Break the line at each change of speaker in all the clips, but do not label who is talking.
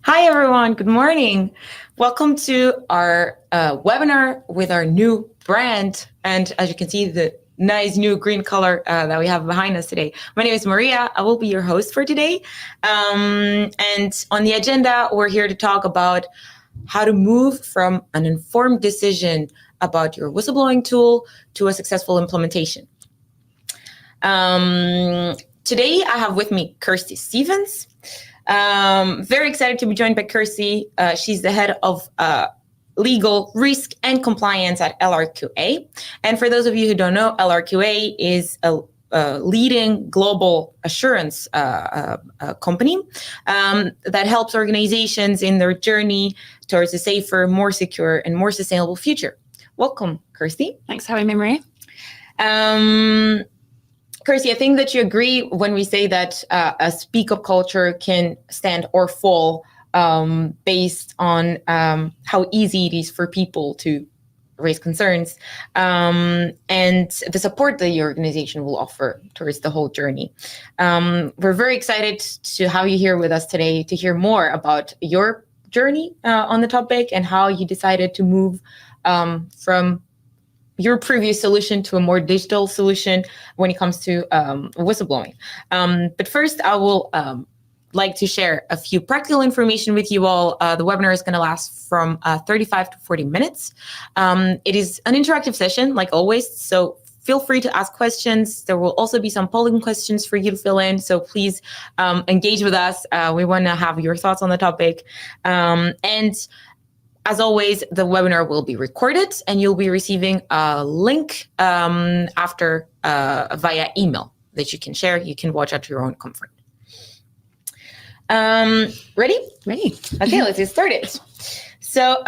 Hi, everyone. Good morning. Welcome to our webinar with our new brand. And as you can see, the nice new green color that we have behind us today. My name is Maria. I will be your host for today. And on the agenda, we're here to talk about how to move from an informed decision about your whistleblowing tool to a successful implementation. Today, I have with me Kirstie Stephens. Very excited to be joined by Kirstie. She's the head of legal risk and compliance at LRQA. And for those of you who don't know, LRQA is a leading global assurance company that helps organizations in their journey towards a safer, more secure, and more sustainable future. Welcome, Kirstie.
Thanks for having me, Maria.
Kirstie, I think that you agree when we say that a speak-up culture can stand or fall based on how easy it is for people to raise concerns and the support that your organization will offer towards the whole journey. We're very excited to have you here with us today to hear more about your journey on the topic and how you decided to move from your previous solution to a more digital solution when it comes to whistleblowing. But first, I will like to share a few practical information with you all. The webinar is going to last from 35 to 40 minutes. It is an interactive session, like always, so feel free to ask questions. There will also be some polling questions for you to fill in, so please engage with us. We want to have your thoughts on the topic. And as always, the webinar will be recorded and you'll be receiving a link after via email that you can share. You can watch at your own comfort. Ready?
Ready.
Okay, let's get started. So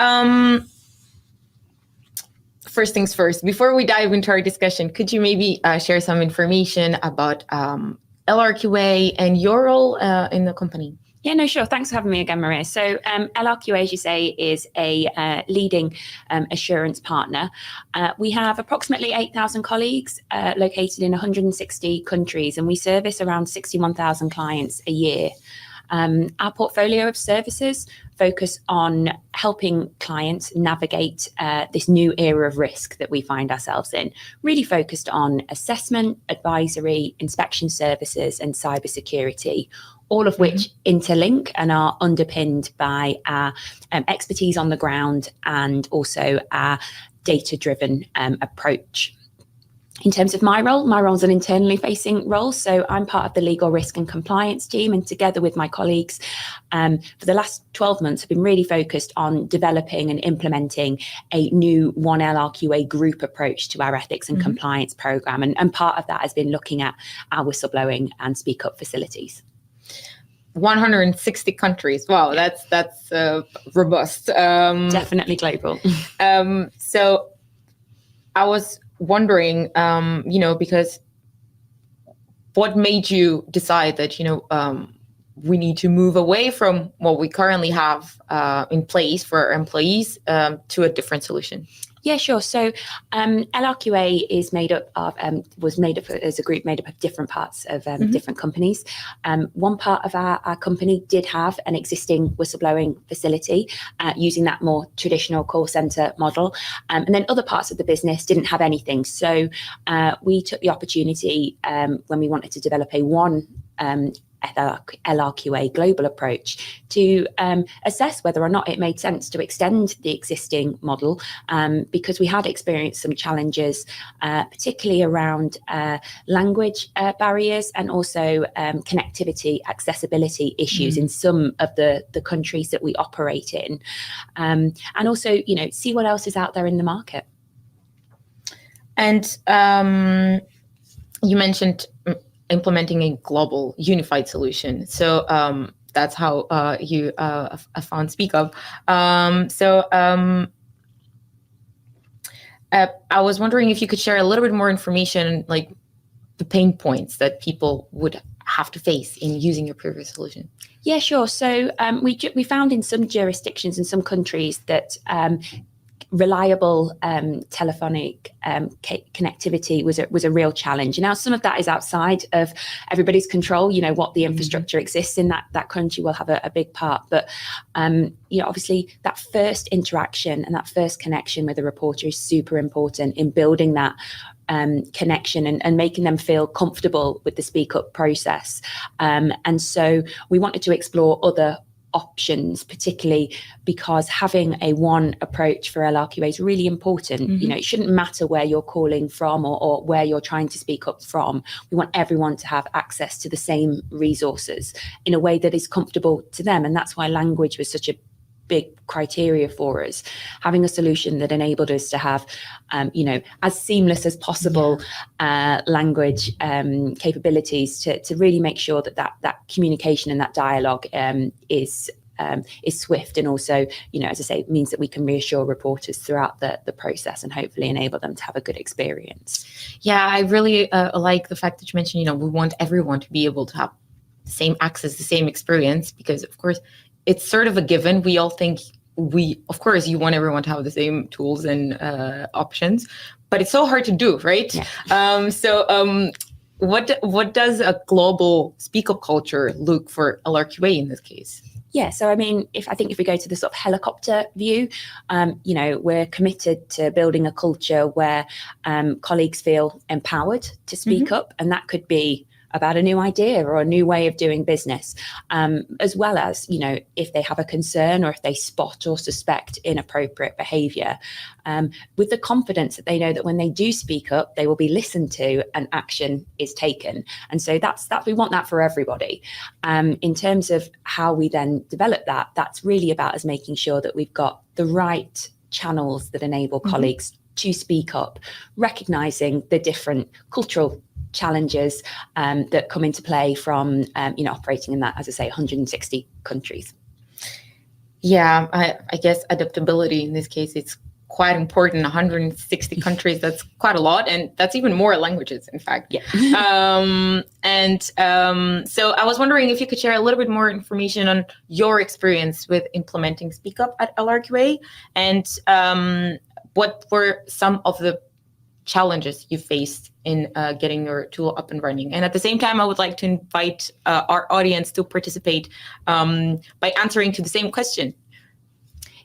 first things first, before we dive into our discussion, could you maybe share some information about LRQA and your role in the company?
Yeah, no, sure. Thanks for having me again, Maria. So LRQA, as you say, is a leading assurance partner. We have approximately 8,000 colleagues located in 160 countries, and we service around 61,000 clients a year. Our portfolio of services focus on helping clients navigate this new era of risk that we find ourselves in, really focused on assessment, advisory, inspection services, and cybersecurity, all of which interlink and are underpinned by our expertise on the ground and also our data-driven approach. In terms of my role is an internally facing role. So I'm part of the legal risk and compliance team, and together with my colleagues for the last 12 months, have been really focused on developing and implementing a new One LRQA group approach to our ethics and compliance program. And part of that has been looking at our whistleblowing and speak up facilities.
160 countries. Wow, that's robust.
Definitely global.
So I was wondering, because what made you decide that, we need to move away from what we currently have in place for our employees to a different solution?
Yeah, sure. So LRQA is was made up as a group made up of different parts of different companies. One part of our company did have an existing whistleblowing facility using that more traditional call center model. And then other parts of the business didn't have anything. So we took the opportunity when we wanted to develop a one LRQA global approach to assess whether or not it made sense to extend the existing model, because we had experienced some challenges, particularly around language barriers and also connectivity, accessibility issues in some of the countries that we operate in, and also, see what else is out there in the market. And
you mentioned implementing a global unified solution. So that's how you found SpeakUp. I was wondering if you could share a little bit more information, like the pain points that people would have to face in using your previous solution.
Yeah, sure. So we found in some jurisdictions in some countries that reliable telephonic connectivity was a real challenge. Now, some of that is outside of everybody's control. You know, what the infrastructure exists in that country will have a big part. But, you know, obviously that first interaction and that first connection with a reporter is super important in building that connection and making them feel comfortable with the speak up process. And so we wanted to explore other options, particularly because having a one approach for LRQA is really important. You know, it shouldn't matter where you're calling from or where you're trying to speak up from. We want everyone to have access to the same resources in a way that is comfortable to them. And that's why language was such a big criteria for us, having a solution that enabled us to have, you know, as seamless as possible language capabilities to really make sure that communication and that dialogue is swift, and also, you know, as I say, it means that we can reassure reporters throughout the process and hopefully enable them to have a good experience.
Yeah, I really like the fact that you mentioned, you know, we want everyone to be able to have the same access, the same experience, because of course it's sort of a given. We all think of course, you want everyone to have the same tools and options, but it's so hard to do, right? Yeah. What does a global speak up culture look for LRQA in this case?
Yeah, so I mean, if we go to the sort of helicopter view, you know, we're committed to building a culture where colleagues feel empowered to speak up, and that could be about a new idea or a new way of doing business, as well as, you know, if they have a concern or if they spot or suspect inappropriate behaviour, with the confidence that they know that when they do speak up, they will be listened to and action is taken. And so that's we want that for everybody. In terms of how we then develop that, that's really about us making sure that we've got the right channels that enable colleagues to speak up, recognising the different cultural challenges that come into play from you know, operating in that, as I say, 160 countries.
Yeah, I guess adaptability in this case, it's quite important. 160 countries, that's quite a lot, and that's even more languages, in fact. Yeah. So I was wondering if you could share a little bit more information on your experience with implementing Speak Up at LRQA, and what were some of the challenges you faced in getting your tool up and running. And at the same time, I would like to invite our audience to participate by answering to the same question.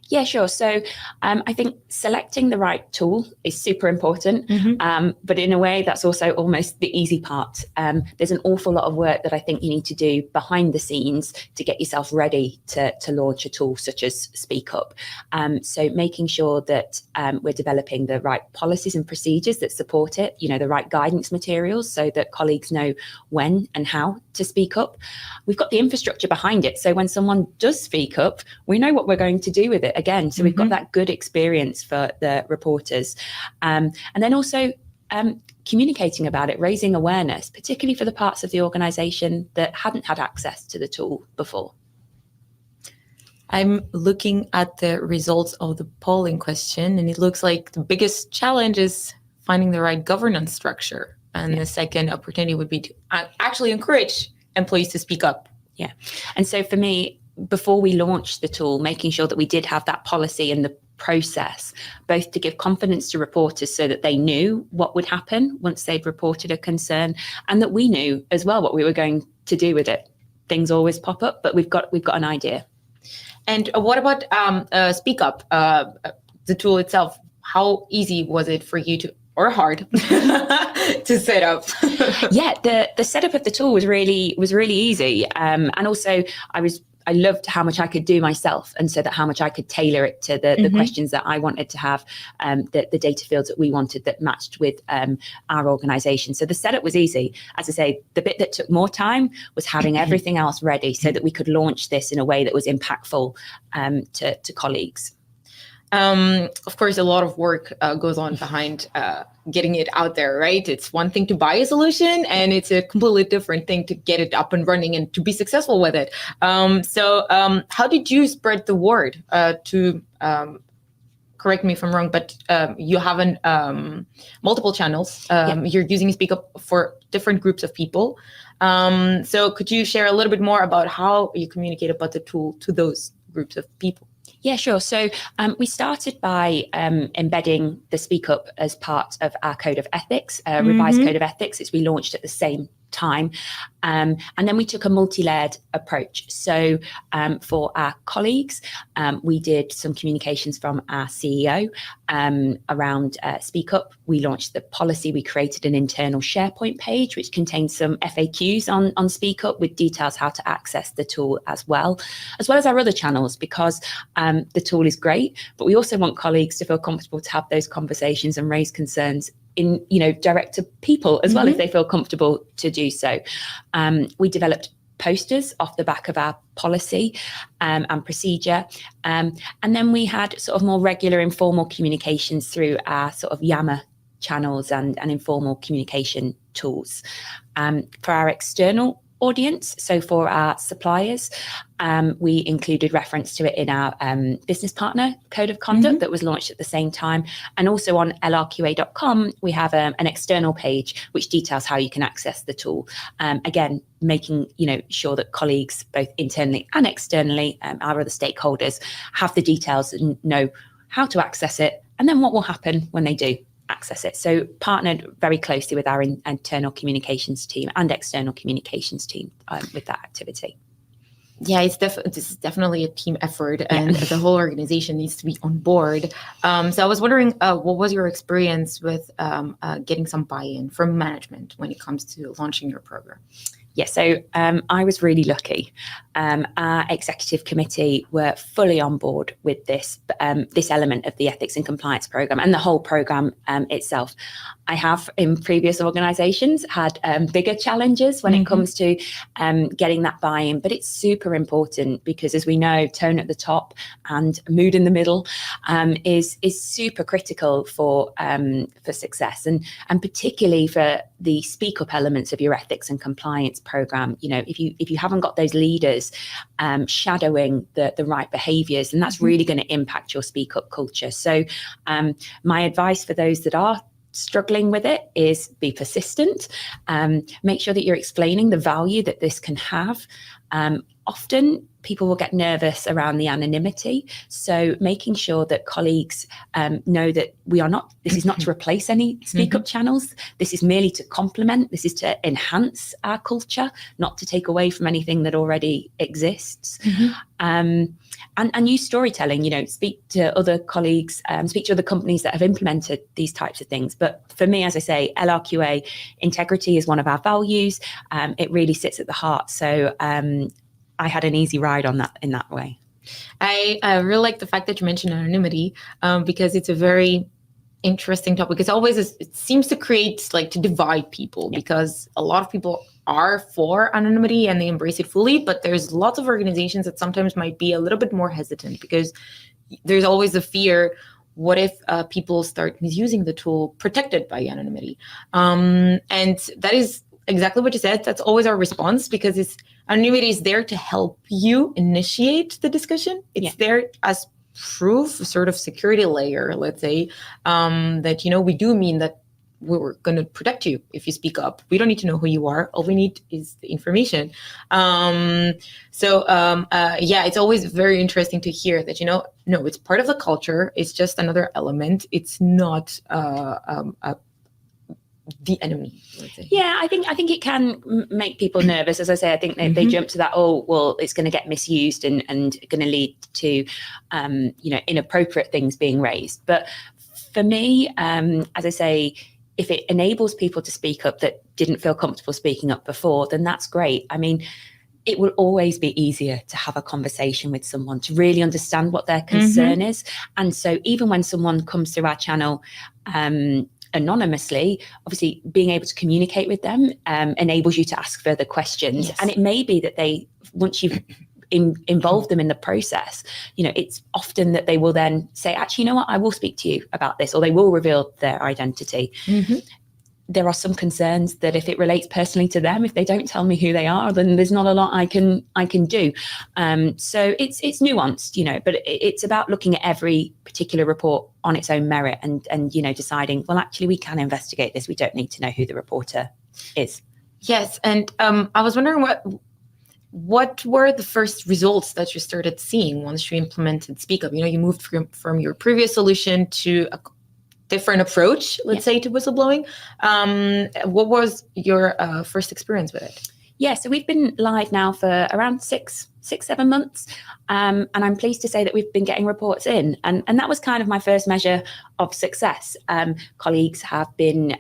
Yeah, sure. So I think selecting the right tool is super important, but in a way that's also almost the easy part. There's an awful lot of work that I think you need to do behind the scenes to get yourself ready to launch a tool such as Speak Up. So making sure that we're developing the right policies and procedures that support it, you know, the right guidance materials so that colleagues know when and how to speak up. We've got the infrastructure behind it. So when someone does speak up, we know what we're going to do with it again. So we've got that good experience for the reporters. And then also communicating about it, raising awareness, particularly for the parts of the organisation that hadn't had access to the tool before.
I'm looking at the results of the polling question, and it looks like the biggest challenge is finding the right governance structure. And the second opportunity would be to actually encourage employees to speak up.
Yeah. And so for me, before we launched the tool, making sure that we did have that policy and the process, both to give confidence to reporters so that they knew what would happen once they'd reported a concern, and that we knew as well what we were going to do with it. Things always pop up, but we've got an idea.
And what about Speak Up, the tool itself? How easy was it for you to, or hard, to set up?
Yeah, the setup of the tool was really easy, and also I loved how much I could do myself, and so that how much I could tailor it to the questions that I wanted to have, the data fields that we wanted that matched with our organisation. So the setup was easy. As I say, the bit that took more time was having everything else ready so that we could launch this in a way that was impactful to colleagues.
Of course, a lot of work goes on behind getting it out there, right? It's one thing to buy a solution, and it's a completely different thing to get it up and running and to be successful with it. So how did you spread the word to, correct me if I'm wrong, but you have multiple channels. You're using Speak Up for different groups of people. So could you share a little bit more about how you communicate about the tool to those groups of people?
Yeah, sure. So we started by embedding the Speak Up as part of our code of ethics, revised code of ethics, which we launched at the same time. And then we took a multi-layered approach. So for our colleagues, we did some communications from our CEO around Speak Up. We launched the policy. We created an internal SharePoint page, which contains some FAQs on Speak Up with details how to access the tool as well as our other channels, because the tool is great, but we also want colleagues to feel comfortable to have those conversations and raise concerns in, direct to people as well, if they feel comfortable to do so. We developed posters off the back of our policy and procedure. And then we had sort of more regular informal communications through our sort of Yammer channels and informal communication tools. For our external audience, so for our suppliers, we included reference to it in our business partner code of conduct that was launched at the same time. And also on LRQA.com, we have an external page which details how you can access the tool. Again, making sure that colleagues, both internally and externally, our other stakeholders, have the details and know how to access it, and then what will happen when they do access it. So partnered very closely with our internal communications team and external communications team with that activity.
Yeah, this is definitely a team effort, and the whole organization needs to be on board. So I was wondering, what was your experience with getting some buy-in from management when it comes to launching your program?
Yeah, so I was really lucky. Our executive committee were fully on board with this element of the ethics and compliance program and the whole program itself. I have in previous organisations had bigger challenges when it comes to getting that buy-in, but it's super important because, as we know, tone at the top and mood in the middle is super critical for success, and particularly for the speak up elements of your ethics and compliance program. If you haven't got those leaders shadowing the right behaviours, then that's really going to impact your speak up culture. So my advice for those that are struggling with it is be persistent. Make sure that you're explaining the value that this can have. Often people will get nervous around the anonymity. So making sure that colleagues know that this is not to replace any speak up channels. This is merely to complement. This is to enhance our culture, not to take away from anything that already exists. And use storytelling, speak to other colleagues, speak to other companies that have implemented these types of things. But for me, as I say, LRQA, integrity is one of our values. It really sits at the heart. So I had an easy ride on that in that way.
I really like the fact that you mentioned anonymity because it's a very interesting topic. It seems to to divide people because a lot of people are for anonymity and they embrace it fully, but there's lots of organizations that sometimes might be a little bit more hesitant because there's always the fear, what if people start misusing the tool protected by anonymity? And that is exactly what you said. That's always our response, because anonymity is there to help you initiate the discussion. It's there as proof, a sort of security layer, let's say, that, we do mean that we're going to protect you if you speak up. We don't need to know who you are. All we need is the information. It's always very interesting to hear that, no, it's part of the culture. It's just another element. It's not the enemy, let's say.
Yeah, I think it can make people nervous. As I say, I think they jump to that, it's going to get misused and going to lead to, inappropriate things being raised. But for me, as I say, if it enables people to speak up that didn't feel comfortable speaking up before, then that's great. I mean, it will always be easier to have a conversation with someone to really understand what their concern is. And so even when someone comes through our channel anonymously, obviously being able to communicate with them enables you to ask further questions. Yes. And it may be that once you've involve them in the process, it's often that they will then say, actually, you know what, I will speak to you about this, or they will reveal their identity. There are some concerns that if it relates personally to them, if they don't tell me who they are, then there's not a lot I can do. So it's nuanced, but it's about looking at every particular report on its own merit and deciding, well, actually, we can investigate this. We don't need to know who the reporter is.
Yes. And I was wondering what were the first results that you started seeing once you implemented Speak Up? You moved from your previous solution to a different approach, let's say, to whistleblowing. What was your first experience with it?
Yeah, so we've been live now for around 6-7 months. And I'm pleased to say that we've been getting reports in. And that was kind of my first measure of success. Colleagues have been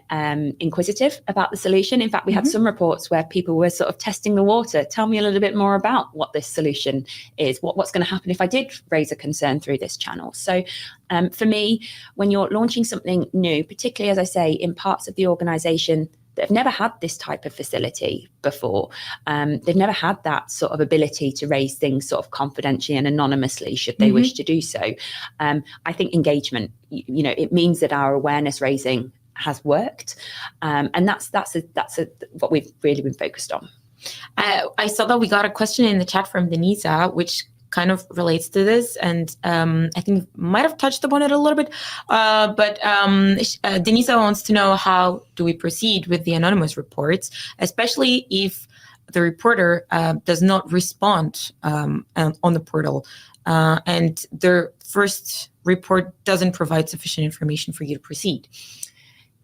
inquisitive about the solution. In fact, we had some reports where people were sort of testing the water. Tell me a little bit more about what this solution is, what's going to happen if I did raise a concern through this channel. So for me, when you're launching something new, particularly, as I say, in parts of the organisation that have never had this type of facility before. They've never had that sort of ability to raise things sort of confidentially and anonymously, should they wish to do so. I think engagement, it means that our awareness raising has worked, and that's what we've really been focused on.
I saw that we got a question in the chat from Denisa, which kind of relates to this, and I think might have touched upon it a little bit, but Denisa wants to know, how do we proceed with the anonymous reports, especially if the reporter does not respond on the portal, and their first report doesn't provide sufficient information for you to proceed?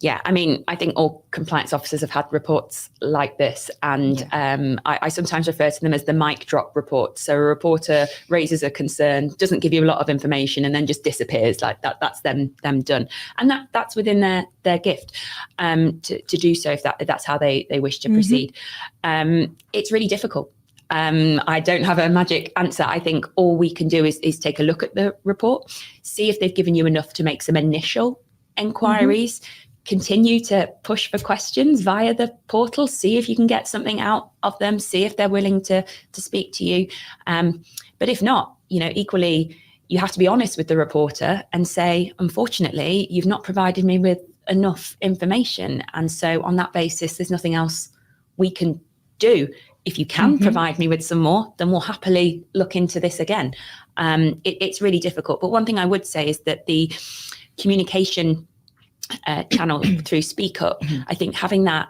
Yeah, I mean, I think all compliance officers have had reports like this, and I sometimes refer to them as the mic drop report. So a reporter raises a concern, doesn't give you a lot of information, and then just disappears like that. That's them done, and that's within their gift to do so if that's how they wish to proceed. It's really difficult. I don't have a magic answer. I think all we can do is take a look at the report, see if they've given you enough to make some initial inquiries. Continue to push for questions via the portal, see if you can get something out of them, see if they're willing to speak to you. But if not, equally, you have to be honest with the reporter and say, unfortunately, you've not provided me with enough information. And so on that basis, there's nothing else we can do. If you can provide me with some more, then we'll happily look into this again. It's really difficult. But one thing I would say is that the communication channel through Speak Up, I think having that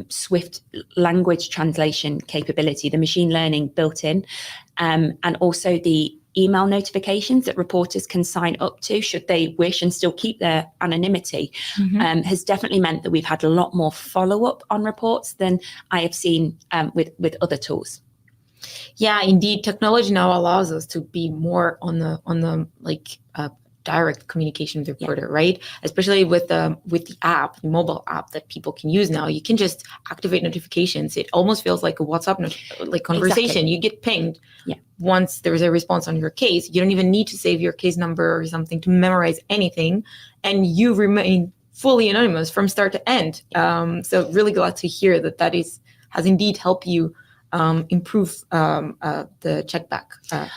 swift language translation capability, the machine learning built in, and also the email notifications that reporters can sign up to should they wish and still keep their anonymity, has definitely meant that we've had a lot more follow-up on reports than I have seen with other tools.
Yeah, indeed, technology now allows us to be more on the direct communication with the reporter, right? Especially with the app, the mobile app that people can use now. You can just activate notifications. It almost feels like a WhatsApp conversation. Exactly. You get pinged once there's a response on your case. You don't even need to save your case number or something to memorize anything, and you remain fully anonymous from start to end. So really glad to hear that has indeed helped you improve the checkback.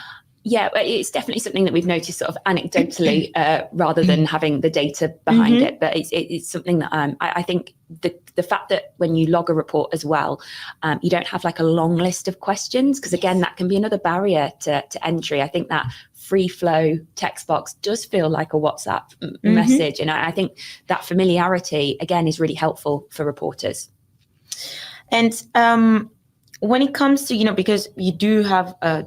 Yeah, it's definitely something that we've noticed sort of anecdotally rather than having the data behind it. But it's something that I think the fact that when you log a report as well, you don't have like a long list of questions, because again, that can be another barrier to entry. I think that free flow text box does feel like a WhatsApp message. And I think that familiarity, again, is really helpful for reporters.
And when it comes to, because you do have a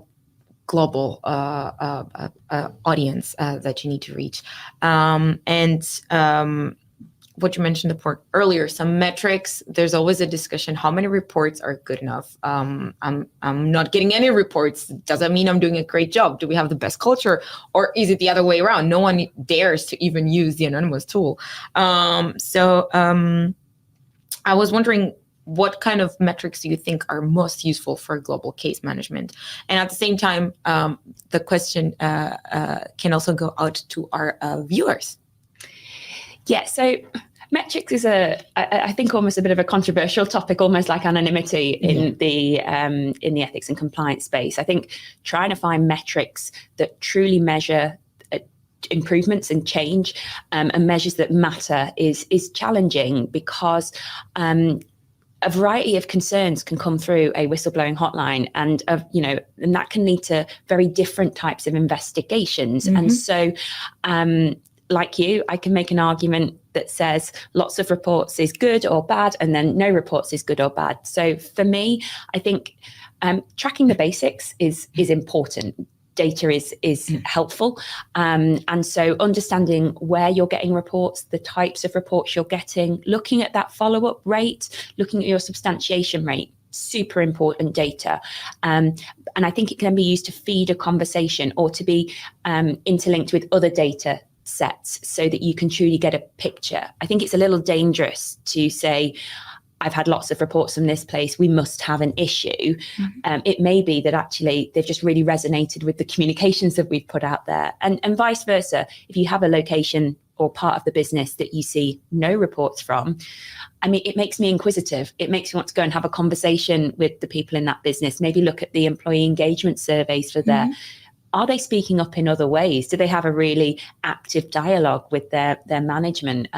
global audience that you need to reach. What you mentioned earlier, some metrics, there's always a discussion. How many reports are good enough? I'm not getting any reports. Does that mean I'm doing a great job? Do we have the best culture? Or is it the other way around? No one dares to even use the anonymous tool. So I was wondering, what kind of metrics do you think are most useful for global case management? And at the same time, the question can also go out to our viewers.
Yeah, so metrics is I think almost a bit of a controversial topic, almost like anonymity in the ethics and compliance space. I think trying to find metrics that truly measure improvements and change and measures that matter is challenging, because a variety of concerns can come through a whistleblowing hotline, and that can lead to very different types of investigations. And so like you, I can make an argument that says lots of reports is good or bad, and then no reports is good or bad. So for me, I think tracking the basics is important. Data is helpful. And so understanding where you're getting reports, the types of reports you're getting, looking at that follow-up rate, looking at your substantiation rate, super important data. And I think it can be used to feed a conversation or to be interlinked with other data sets so that you can truly get a picture. I think it's a little dangerous to say, I've had lots of reports from this place, we must have an issue. It may be that actually they've just really resonated with the communications that we've put out there. And vice versa, if you have a location or part of the business that you see no reports from, I mean, it makes me inquisitive. It makes me want to go and have a conversation with the people in that business, maybe look at the employee engagement surveys for their, are they speaking up in other ways? Do they have a really active dialogue with their management?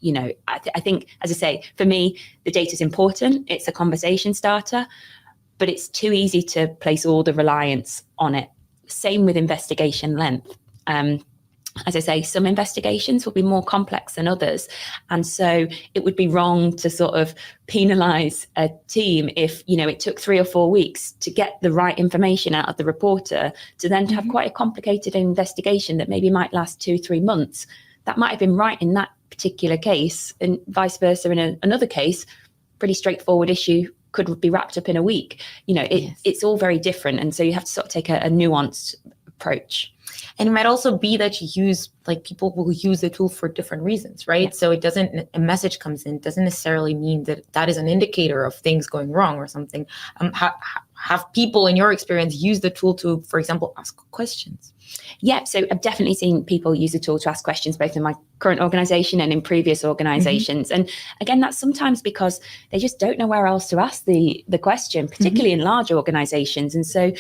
You know, I think, as I say, for me, the data is important. It's a conversation starter, but it's too easy to place all the reliance on it. Same with investigation length. As I say, some investigations will be more complex than others. And so it would be wrong to sort of penalise a team if, you know, it took 3 or 4 weeks to get the right information out of the reporter to then have quite a complicated investigation that maybe might last 2-3 months. That might have been right in that particular case, and vice versa in another case, pretty straightforward issue could be wrapped up in a week. You know, it's all very different. And so you have to sort of take a nuanced approach.
And it might also be that you use, like, people will use the tool for different reasons, right? Yeah. So it doesn't, a message comes in, doesn't necessarily mean that that is an indicator of things going wrong or something. Have people in your experience use the tool to, for example, ask questions?
Yeah, so I've definitely seen people use the tool to ask questions, both in my current organisation and in previous organisations. And again, that's sometimes because they just don't know where else to ask the question, particularly in large organisations. And so,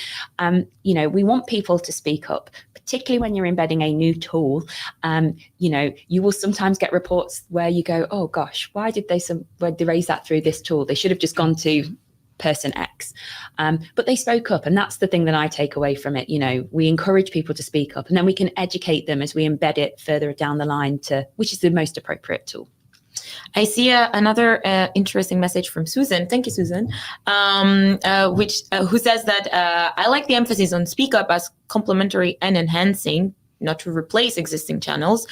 you know, we want people to speak up, particularly when you're embedding a new tool. You know, you will sometimes get reports where you go, oh gosh, why did they raise that through this tool? They should have just gone to person X. But they spoke up, and that's the thing that I take away from it. You know, we encourage people to speak up, and then we can educate them as we embed it further down the line to which is the most appropriate tool.
I see another interesting message from Susan. Thank you, Susan. Who says that I like the emphasis on speak up as complementary and enhancing, not to replace existing channels.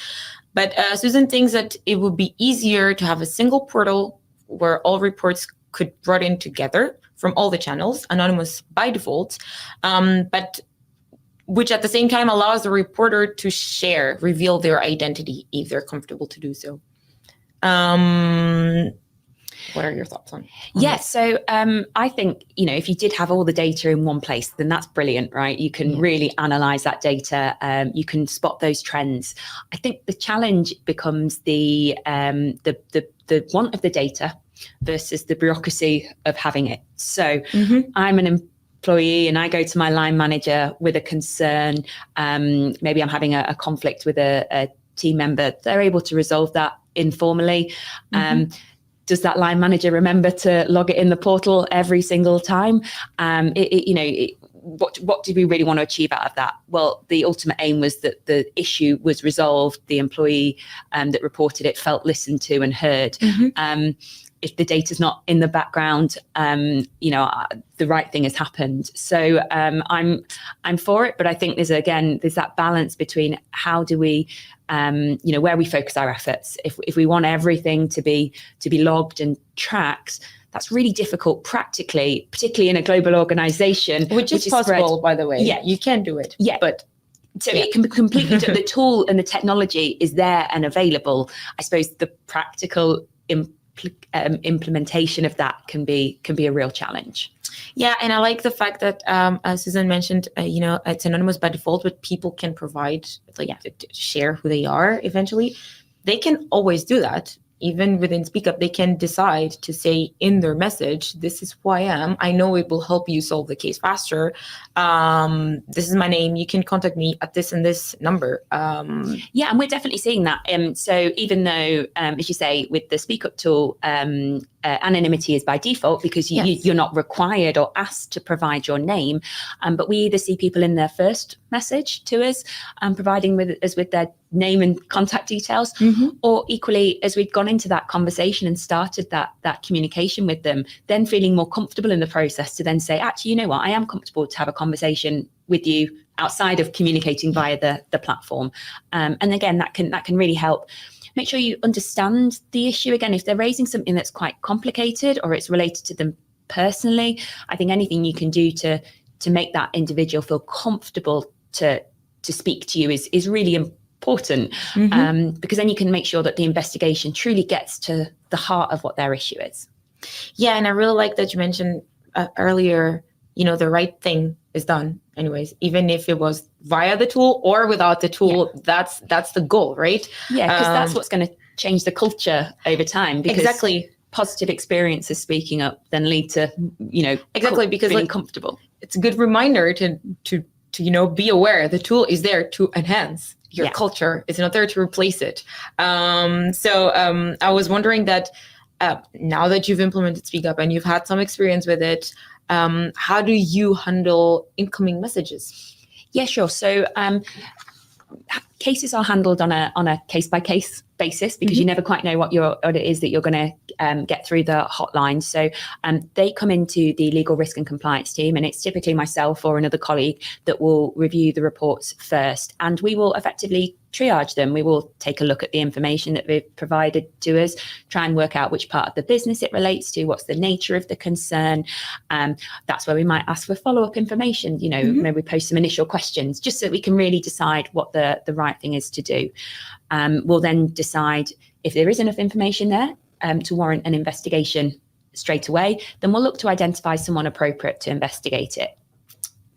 But Susan thinks that it would be easier to have a single portal where all reports could brought in together from all the channels, anonymous by default, but which at the same time allows the reporter to reveal their identity if they're comfortable to do so. What are your thoughts on
Yes, so I think, you know, if you did have all the data in one place, then that's brilliant, right? You can really analyze that data. You can spot those trends. I think the challenge becomes the want of the data versus the bureaucracy of having it. So I'm an employee and I go to my line manager with a concern. Maybe I'm having a conflict with a team member. They're able to resolve that informally. Does that line manager remember to log it in the portal every single time? What do we really want to achieve out of that? Well, the ultimate aim was that the issue was resolved. The employee that reported it felt listened to and heard. If the data's not in the background, the right thing has happened. So I'm for it, but I think there's that balance between how do we, where we focus our efforts. If we want everything to be logged and tracked, that's really difficult practically, particularly in a global organization.
Which is possible, by the way.
Yeah,
you can do it.
Yeah, but so it can be completely the tool and the technology is there and available. I suppose the practical implementation of that can be a real challenge.
Yeah, and I like the fact that as Susan mentioned, it's anonymous by default, but people can provide to share who they are eventually. They can always do that. Even within SpeakUp, they can decide to say in their message, this is who I am. I know it will help you solve the case faster. This is my name. You can contact me at this and this number. And
we're definitely seeing that. So even though, as you say, with the SpeakUp tool, anonymity is by default because you're not required or asked to provide your name. But we either see people in their first message to us, providing us with their name and contact details, or equally, as we've gone into that conversation and started that communication with them, then feeling more comfortable in the process to then say, actually, you know what, I am comfortable to have a conversation with you outside of communicating via the platform. And again, that can really help. Make sure you understand the issue. Again, if they're raising something that's quite complicated or it's related to them personally, I think anything you can do to make that individual feel comfortable to speak to you is really important, because then you can make sure that the investigation truly gets to the heart of what their issue is.
Yeah, and I really like that you mentioned earlier, the right thing is done anyways, even if it was via the tool or without the tool. That's the goal, right?
Yeah, because that's what's going to change the culture over time. Because
exactly.
Positive experiences speaking up then lead to,
exactly, because
feeling comfortable.
It's a good reminder to be aware the tool is there to enhance your culture. It's not there to replace it. So I was wondering that now that you've implemented Speak Up and you've had some experience with it, how do you handle incoming messages?
Yeah, sure. So cases are handled on a case-by-case basis because you never quite know what it is that you're going to get through the hotline. So they come into the legal risk and compliance team, and it's typically myself or another colleague that will review the reports first, and we will effectively triage them. We will take a look at the information that they've provided to us, try and work out which part of the business it relates to, what's the nature of the concern. That's where we might ask for follow-up information, maybe we post some initial questions just so that we can really decide what the right thing is to do. We'll then decide if there is enough information there to warrant an investigation straight away. Then we'll look to identify someone appropriate to investigate it.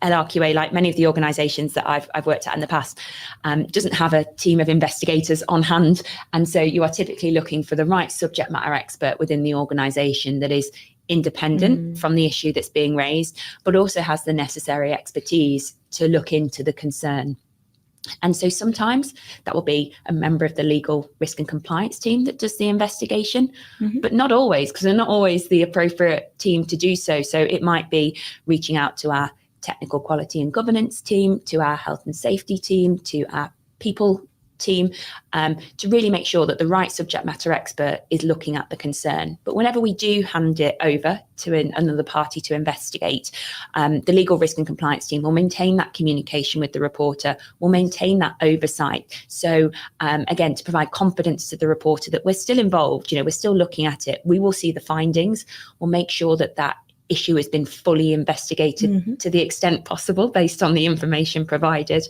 LRQA, like many of the organisations that I've worked at in the past, doesn't have a team of investigators on hand. And so you are typically looking for the right subject matter expert within the organisation that is independent from the issue that's being raised, but also has the necessary expertise to look into the concern. And so sometimes that will be a member of the legal risk and compliance team that does the investigation, but not always, because they're not always the appropriate team to do so. So it might be reaching out to our technical quality and governance team, to our health and safety team, to our people team, to really make sure that the right subject matter expert is looking at the concern. But whenever we do hand it over to another party to investigate, the legal risk and compliance team will maintain that communication with the reporter, will maintain that oversight. So again, to provide confidence to the reporter that we're still involved, we're still looking at it. We will see the findings. We'll make sure that issue has been fully investigated to the extent possible based on the information provided.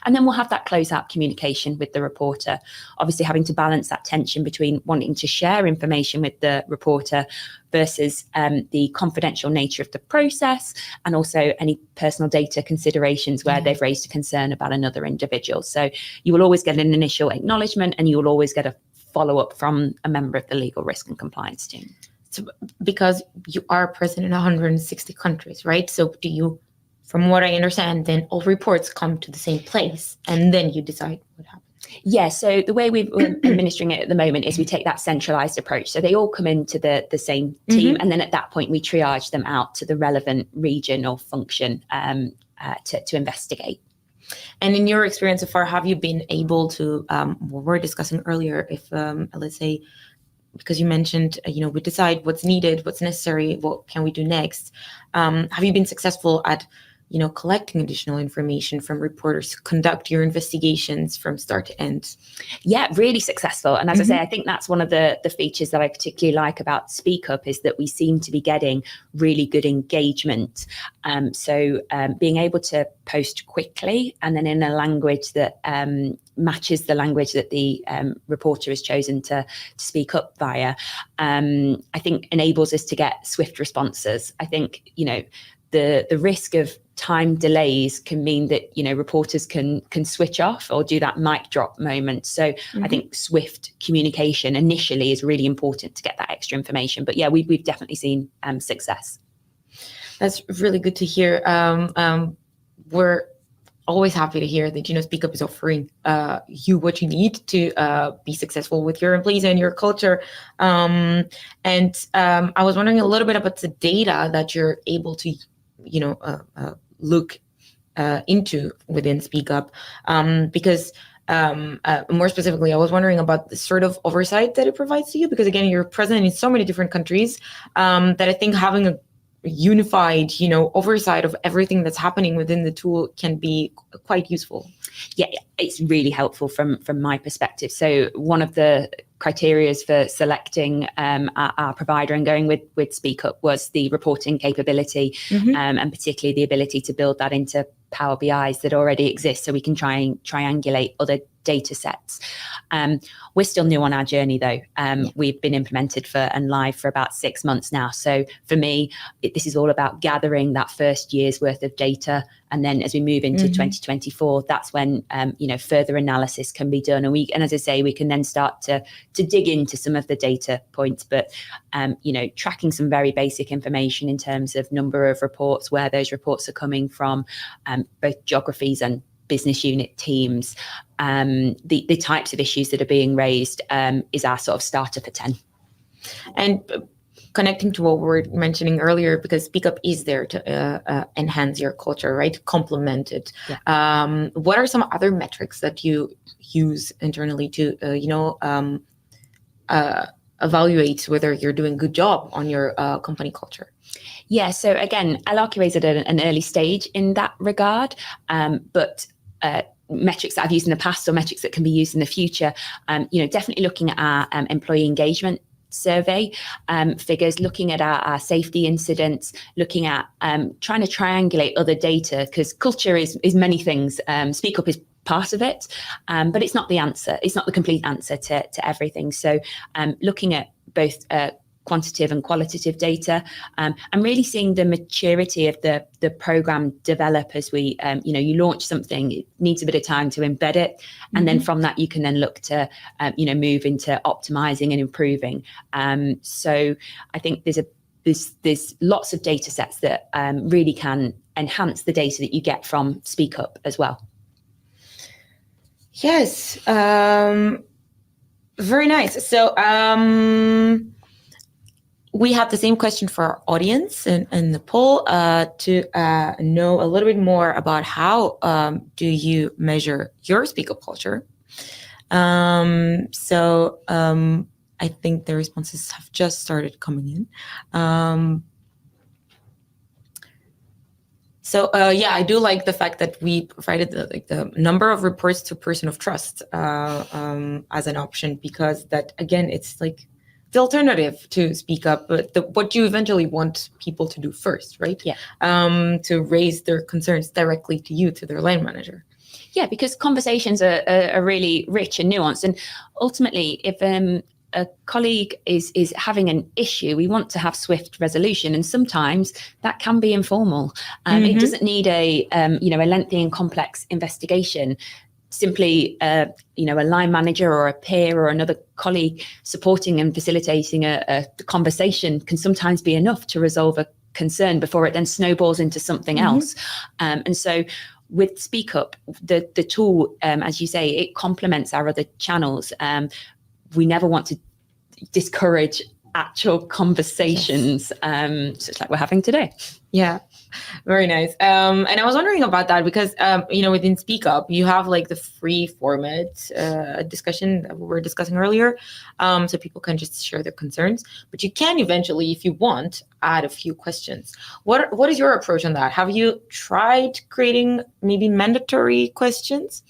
And then we'll have that closeout communication with the reporter, obviously having to balance that tension between wanting to share information with the reporter versus the confidential nature of the process, and also any personal data considerations where they've raised a concern about another individual. So you will always get an initial acknowledgement, and you will always get a follow-up from a member of the legal risk and compliance team.
So, because you are present in 160 countries, right? So do you, from what I understand, then all reports come to the same place and then you decide what happens?
Yeah, so the way we're administering it at the moment is we take that centralized approach. So they all come into the same team, and then at that point we triage them out to the relevant region or function to investigate.
And in your experience so far, have you been able to, we were discussing earlier, if let's say, because you mentioned, we decide what's needed, what's necessary, what can we do next. Have you been successful at, collecting additional information from reporters to conduct your investigations from start to end?
Yeah, really successful. And as I say, I think that's one of the features that I particularly like about Speak Up is that we seem to be getting really good engagement. So being able to post quickly and then in a language that matches the language that the reporter has chosen to speak up via, I think enables us to get swift responses. I think, the risk of time delays can mean that, reporters can switch off or do that mic drop moment. So I think swift communication initially is really important to get that extra information. But yeah, we've definitely seen success.
That's really good to hear. We're always happy to hear that, Speak Up is offering you what you need to be successful with your employees and your culture. And I was wondering a little bit about the data that you're able to, look into within Speak Up, because more specifically, I was wondering about the sort of oversight that it provides to you, because again, you're present in so many different countries, that I think having a unified, oversight of everything that's happening within the tool can be quite useful.
Yeah, it's really helpful from my perspective. So one of the criteria for selecting our provider and going with Speak Up was the reporting capability, and particularly the ability to build that into Power BIs that already exist, so we can try and triangulate other data sets. We're still new on our journey though. We've been implemented and live for about 6 months now. So for me, this is all about gathering that first year's worth of data. And then as we move into 2024, that's when, further analysis can be done. And as I say, we can then start to dig into some of the data points, but, tracking some very basic information in terms of number of reports, where those reports are coming from, both geographies and business unit teams, the types of issues that are being raised, is our sort of starter for 10.
And connecting to what we were mentioning earlier, because Speak Up is there to enhance your culture, right? Complement it. Yeah. What are some other metrics that you use internally to, evaluate whether you're doing a good job on your company culture?
Yeah, so again, LRQA is at an early stage in that regard, but metrics that I've used in the past or metrics that can be used in the future, definitely looking at our employee engagement survey figures, looking at our safety incidents, looking at trying to triangulate other data, because culture is many things. Speak Up is part of it, but it's not the answer. It's not the complete answer to everything. So looking at both quantitative and qualitative data, and really seeing the maturity of the program develop as we, you launch something, it needs a bit of time to embed it. And then from that, you can then look to, move into optimizing and improving. So I think there's lots of data sets that really can enhance the data that you get from Speak Up as well.
Yes. Very nice. So, we have the same question for our audience in the poll to know a little bit more about how do you measure your Speak Up culture. So I think the responses have just started coming in. So I do like the fact that we provided the number of reports to person of trust as an option, because that, again, it's like the alternative to Speak Up, but what you eventually want people to do first, right? Yeah. To raise their concerns directly to you, to their line manager.
Yeah, because conversations are really rich and nuanced. And ultimately, if a colleague is having an issue, we want to have swift resolution. And sometimes that can be informal. It doesn't need a lengthy and complex investigation. Simply, a line manager or a peer or another colleague supporting and facilitating a conversation can sometimes be enough to resolve a concern before it then snowballs into something else. And so with Speak Up, the tool, as you say, it complements our other channels. We never want to discourage actual conversations, just like we're having today.
Yeah, very nice. And I was wondering about that because, within Speak Up, you have like the free format discussion that we were discussing earlier. So people can just share their concerns, but you can eventually, if you want, add a few questions. What is your approach on that? Have you tried creating maybe mandatory questions?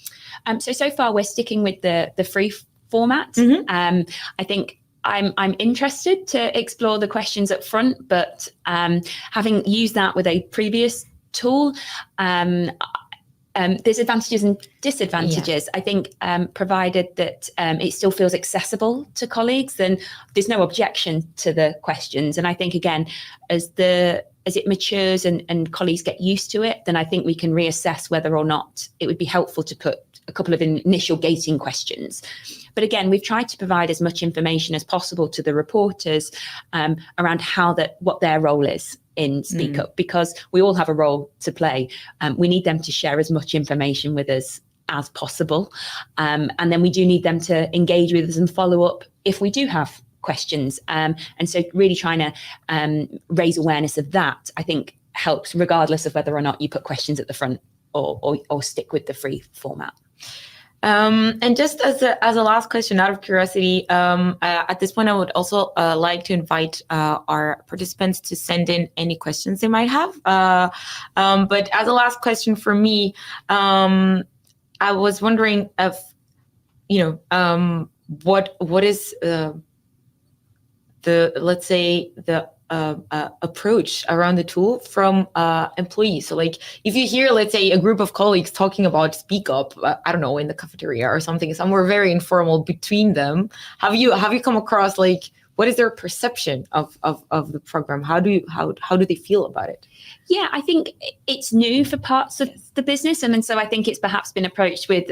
So far we're sticking with the free format. I think I'm interested to explore the questions up front, but having used that with a previous tool, there's advantages and disadvantages. Yeah. I think provided that it still feels accessible to colleagues, then there's no objection to the questions. And I think, again, as it matures and colleagues get used to it, then I think we can reassess whether or not it would be helpful to put a couple of initial gating questions. But again, we've tried to provide as much information as possible to the reporters around what their role is in Speak Up, because we all have a role to play. We need them to share as much information with us as possible. And then we do need them to engage with us and follow up if we do have questions. And so really trying to raise awareness of that, I think, helps, regardless of whether or not you put questions at the front or stick with the free format.
And just as a last question, out of curiosity, at this point, I would also like to invite our participants to send in any questions they might have. But as a last question for me, I was wondering if, what is let's say the approach around the tool from employees. So like if you hear, let's say, a group of colleagues talking about Speak Up, I don't know, in the cafeteria or something, somewhere very informal between them, have you come across, like, what is their perception of the program? How do they feel about it?
Yeah, I think it's new for parts of the business. And so I think it's perhaps been approached with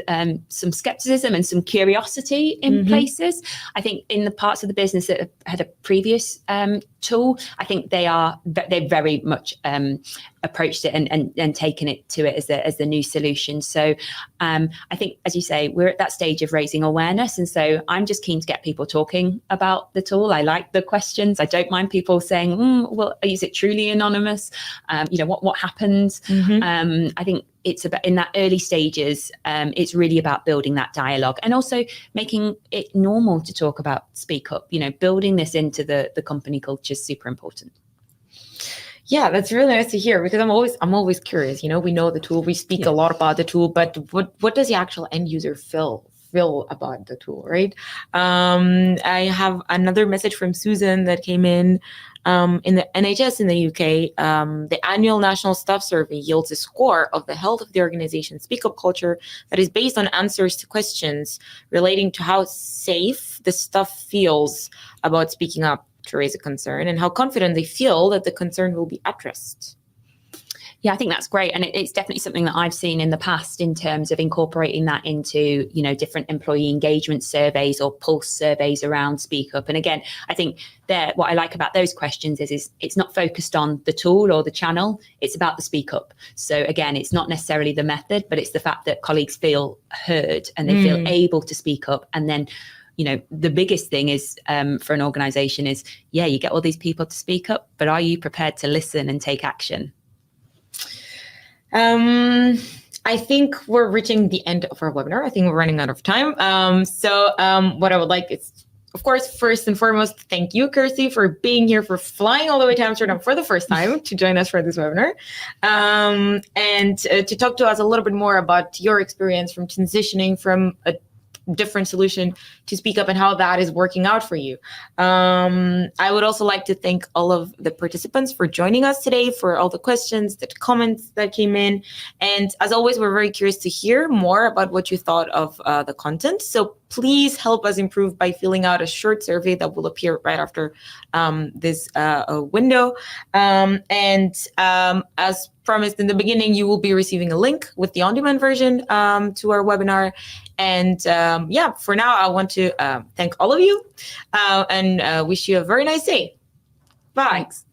some skepticism and some curiosity in places. I think in the parts of the business that have had a previous tool, I think they've very much approached it and taken it to it as the new solution. So I think, as you say, we're at that stage of raising awareness. And so I'm just keen to get people talking about the tool. I like the questions. I don't mind people saying, well, is it truly anonymous? What happens? I think it's about, in that early stages, it's really about building that dialogue and also making it normal to talk about Speak Up. Building this into the company culture is super important.
Yeah, that's really nice to hear, because I'm always curious. We know the tool, we speak a lot about the tool, but what does the actual end user feel about the tool, right? I have another message from Susan that came in the NHS in the UK. The annual National Staff Survey yields a score of the health of the organization's Speak Up culture that is based on answers to questions relating to how safe the staff feels about speaking up to raise a concern and how confident they feel that the concern will be addressed.
Yeah, I think that's great. And it's definitely something that I've seen in the past in terms of incorporating that into, different employee engagement surveys or pulse surveys around Speak Up. And again, I think what I like about those questions is it's not focused on the tool or the channel. It's about the Speak Up. So again, it's not necessarily the method, but it's the fact that colleagues feel heard and they feel able to speak up. And then the biggest thing is for an organization is, you get all these people to speak up, but are you prepared to listen and take action?
I think we're reaching the end of our webinar. I think we're running out of time. So what I would like is, of course, first and foremost, thank you, Kirstie, for being here, for flying all the way to Amsterdam for the first time to join us for this webinar, and to talk to us a little bit more about your experience from transitioning from a different solution to Speak Up and how that is working out for you. I would also like to thank all of the participants for joining us today, for all the questions, the comments that came in. And as always, we're very curious to hear more about what you thought of the content. So please help us improve by filling out a short survey that will appear right after this window. And as promised in the beginning, you will be receiving a link with the on-demand version to our webinar. And for now, I want to thank all of you and wish you a very nice day. Bye.
Thanks.